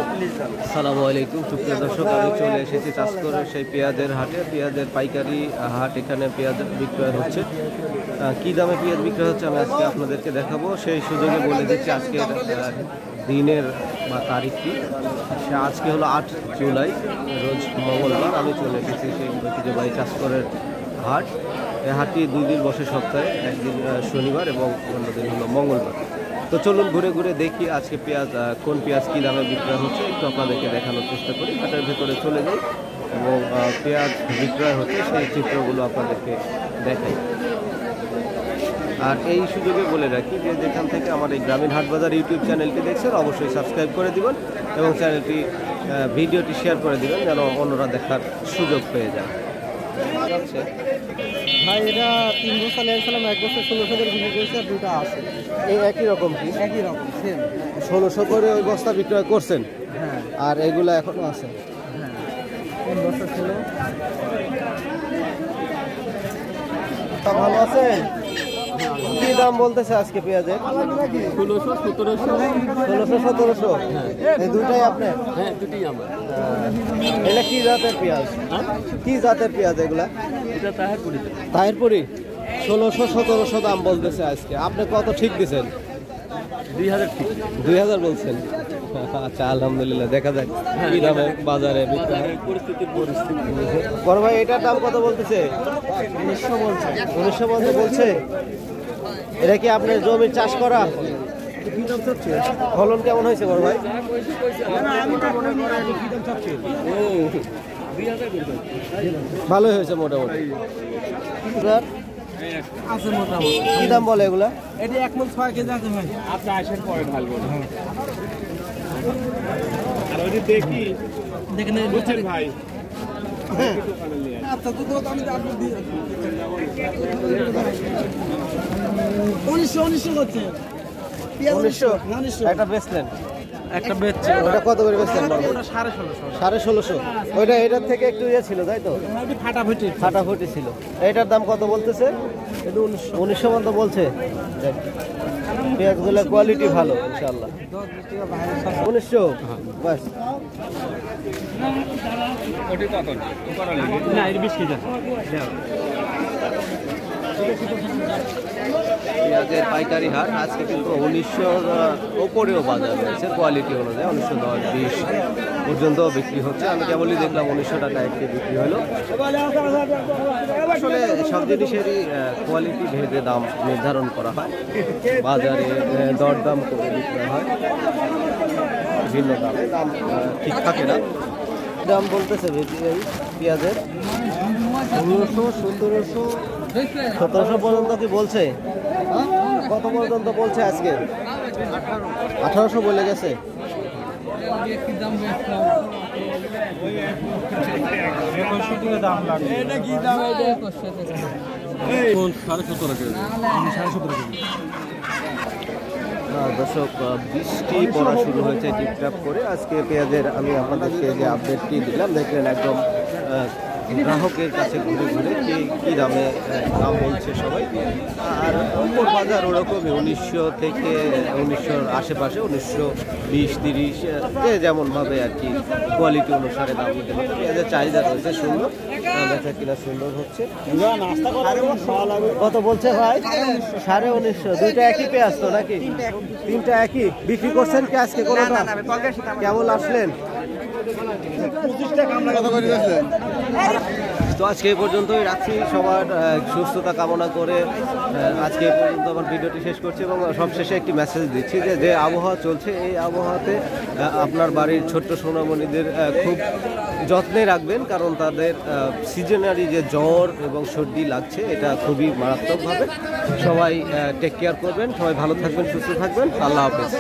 আসসালামু আলাইকুম সুপ্রিয় দর্শক, আমি চলে এসেছি চাষকরের সেই পেঁয়াজের হাটে। পেঁয়াজের পাইকারি হাট, এখানে পেঁয়াজ বিক্রয় হচ্ছে। কী দামে পেঁয়াজ বিক্রয় হচ্ছে আমি আজকে আপনাদেরকে দেখাবো। সেই সুযোগে বলে দিচ্ছি আজকের দিনের বা তারিখটি। আজকে হলো 8 জুলাই, রোজ মঙ্গলবার। আমি চলে এসেছি সেই ঐতিহ্যবাহী চাষকরের হাট। এই হাটটি 2 দিন বসে সপ্তাহে, একদিন শনিবার এবং অন্যদিন হলো মঙ্গলবার। তো চলুন ঘুরে ঘুরে দেখি আজকে পেঁয়াজ কোন পেঁয়াজ কী দামে বিক্রয় হচ্ছে একটু আপনাদেরকে দেখানোর চেষ্টা করি। হাটের ভেতরে চলে যাই এবং পেঁয়াজ বিক্রয় হচ্ছে সেই চিত্রগুলো আপনাদেরকে দেখাই। আর এই সুযোগে বলে রাখি যে যেখান থেকে আমার এই গ্রামীণ হাটবাজার ইউটিউব চ্যানেলটি দেখছেন অবশ্যই সাবস্ক্রাইব করে দিবেন এবং চ্যানেলটি ভিডিওটি শেয়ার করে দিবেন যেন অন্যরা দেখার সুযোগ পেয়ে যায়। ভাই এটা 3 বছর নিয়েছিলাম, 1 বছর 1600 করে বিক্রি করেছে, আর দুটো আছে এই একই রকম কি? একই রকম সেম 1600 করে ওই বস্তা বিক্রয় করছেন? হ্যাঁ। আর এগুলো এখনো আছে? হ্যাঁ, 3 বছর ছিল। তা ভালো আছেন? কি দাম বলতেছে আজকে পেঁয়াজের? 1600 1700 1700। এই দুটাই আপনার? হ্যাঁ, দুটোই আমার। এটা কি জাতের পেঁয়াজ? কি জাতের পেঁয়াজ এগুলা? এটা তাহেরপুরি। তাহেরপুরি 1600-1700 দাম বলতেছে আজকে। আপনি কত ঠিক দিচ্ছেন? 2000 ঠিক। 2000 বলছেন? আচ্ছা, আলহামদুলিল্লাহ, দেখা যাক কি দামে বাজারে পরিস্থিতি বড় ভাই এটার দাম কত বলতেছে? 1900 বলছে। 1900 বলছে। এটা কি আপনার জমির চাষ করা? ফলন কেমন হয়েছে বড় ভাই? ভালোই হয়েছে মোটামুটি। আছে মোটামুটি। কি দাম বলে এগুলা? এটা 1 মণ 6 কেজি আছে ভাই। আপনি আসেন পরে ঢালবো। আর ওই দেখি দেখেন বুঝছেন ভাই। আচ্ছা, তো আমি আপনি দিয়ে 1900 হচ্ছে। 1900 একটা বেচলেন? একটা বেচছে। ওটা কত করে বেচলেন? 1650। ওইটা এটার থেকে একটু ইয়ে ছিল তাই তো? ফাটাফুটি ছিল। এটার দাম কত বলতেছে? এটা 1900 মতো বলছে। পেঁয়াজগুলোর কোয়ালিটি ভালো ইনশাআল্লাহ। 1900 বাস। না, এটা 20 কেজি। পেঁয়াজের পাইকারি হাট আজকে কিন্তু 1900-র ওপরেও বাজার রয়েছে কোয়ালিটি অনুযায়ী। 1910-20 পর্যন্ত বিক্রি হচ্ছে। আমি কেবলই দেখলাম 1900 টাকা একটি বিক্রি হলো। আসলে সব জিনিসেরই কোয়ালিটি ভেদে দাম নির্ধারণ করা হয়, বাজারে দরদাম করে বিক্রয় হয়। ভিন্ন দামে দাম ঠিক থাকে না। দাম বলতেছে এই পেঁয়াজের 1600, 1700 পর্যন্ত কি বলছে? কত পর্যন্ত বলছে আজকে? 1800 বলে গেছে। দর্শক, বৃষ্টি পড়া শুরু হয়েছে টিপটাপ করে। আজকে পেঁয়াজের আমি আপনাদেরকে যে আপডেটটি দিলাম, দেখলেন একদম গ্রাহকের কাছে ঘুরে ঘুরে কী দামে দাম বলছে সবাই। আর অপর বাজার ওরকমই 1900 থেকে 1900-র আশেপাশে, 1920-30 যে যেমনভাবে আর কি কোয়ালিটি অনুসারে দাম দিতে পারে। পেঁয়াজের চাহিদা রয়েছে সুন্দর, বেচা কিনা সুন্দর হচ্ছে। কত বলছে ভাই? 1950। দুইটা একই পেঁয়াজ তো নাকি? তিনটা একই বিক্রি করছেন কি আজকে? কোনোটা কেমন আসলেন? তো আজকে এই পর্যন্তই রাখছি। সবার সুস্থতা কামনা করে আজকে এই পর্যন্ত আমার ভিডিওটি শেষ করছি এবং সবশেষে একটি মেসেজ দিচ্ছি যে আবহাওয়া চলছে, এই আবহাওয়াতে আপনার বাড়ির ছোট্ট সোনামণিদের খুব যত্নে রাখবেন, কারণ তাদের সিজনারি যে জ্বর এবং সর্দি লাগছে এটা খুবই মারাত্মকভাবে। সবাই টেক কেয়ার করবেন, সবাই ভালো থাকবেন, সুস্থ থাকবেন। আল্লাহ হাফেজ।